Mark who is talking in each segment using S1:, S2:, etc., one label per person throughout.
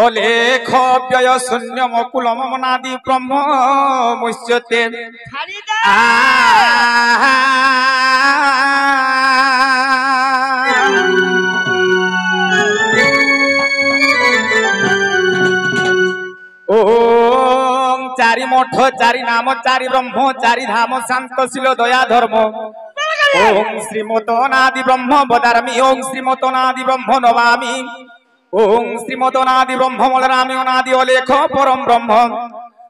S1: अलेख व्यय शून्य मकुलम मनादि ब्रह्म मुच्यते ओम चारि मठ चारि नाम चारि ब्रह्म चारि धाम शांतशील दया धर्म ओम श्रीमतनादि ब्रह्म बदामि ओम श्रीमतनादि ब्रह्म नवामि ओम श्रीमतनादि ब्रह्म बदामि अनादि अलेख परम ब्रह्म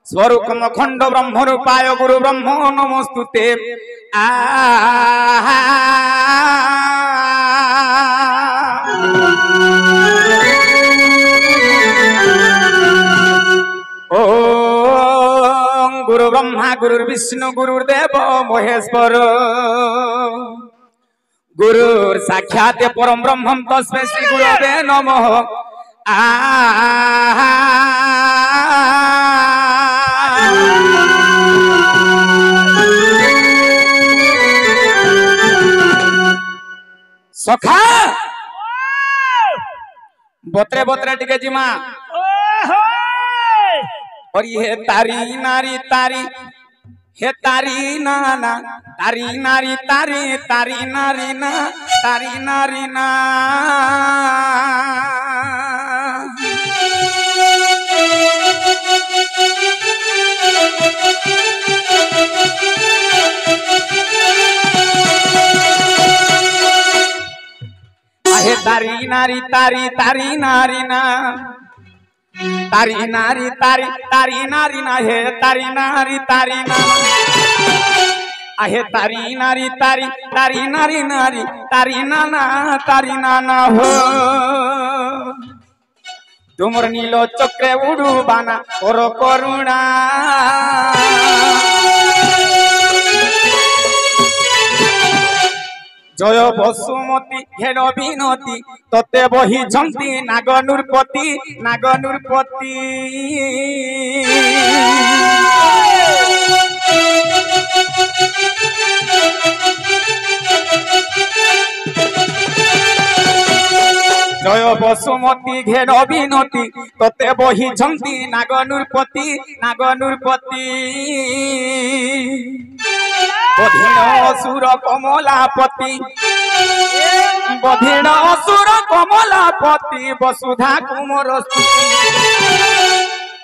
S1: स्वरूप खंड ब्रह्म रूपाय गुरु ब्रह्म नमस्तुते ओम गुरु ब्रह्मा गुरु विष्णु गुरुदेव महेश्वर गुरु साक्षात परम ब्रह्म तस्मै श्री गुरवे नमः सखा बोतरे बोतरे टिके जिमा और ये तारी नारी तारी हे तारी नाना तारी नारी तारी तारी नारी ना तारी नारी ना हे तारी नारी तारी तारी नारी ना तारी नारी तारी तारी नारी ना हे तारी नारी तारी ना आहे तारी नारी तारी तारी नारी नारी तारी नाना तारी नाना हो तुमर नीलो चक्रे उड़ू बाना करो करुणा जय बसुमती हेन विनती तते बही झंती नागनूरपति नागनूरपति जय बसुमती घेन विनती तते बही झंती नागनूरपति नागनूरपति बधिन असुर कमलापति बधिन असुर कमलापति वसुधा कुमर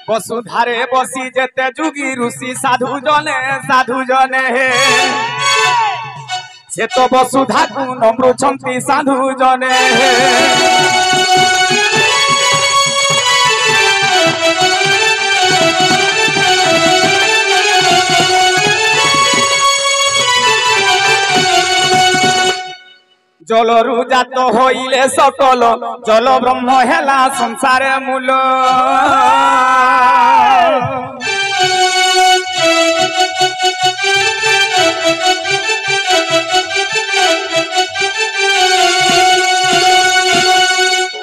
S1: वसुधारे बसी जेते जुगी ऋषि साधु जने हे से तो वसुधा को नमृछंती साधु जने हे जलरु जात होइले सकल जल ब्रह्म हेला संसार मूल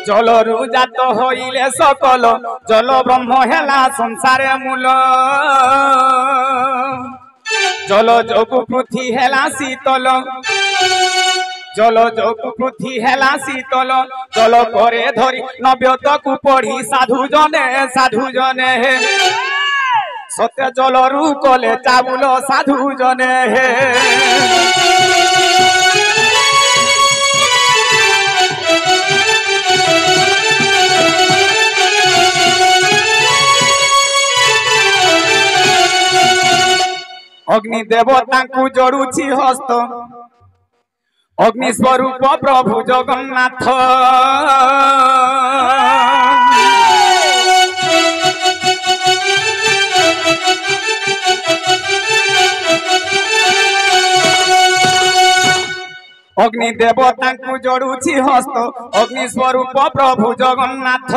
S1: जलरु जात होइले सकल जल ब्रह्म हेला संसार मूल जल जोगु पृथ्वी हेला शीतल जल जोगु पृथ्वी हेला शीतल जल करे धरी नव्यत को पढ़ी साधु जने हे सत्य जल रु कले चावुल साधु जने हे अग्नि देवता को जोड़ुछि हस्त अग्नि स्वरूप प्रभु जगन्नाथ अग्नि देवता को जोड़ुछि हस्त अग्नि स्वरूप प्रभु जगन्नाथ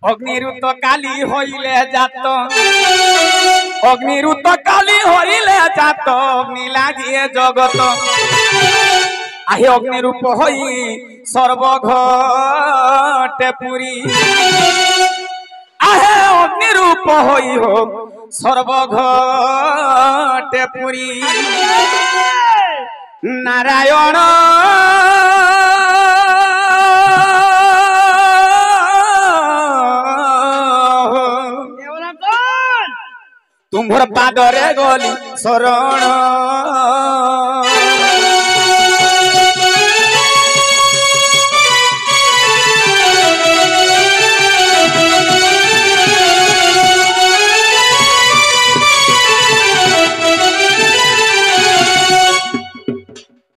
S1: अग्निरुत काली होइले जात अग्निरुत काली होइले जात अग्नि लागिए जगत आहे अग्निरूप होई सर्वघटे पुरी आहे अग्निरूप होई हो सर्वघटे पुरी नारायण ପାଦରେ ଗଲି ଶରଣ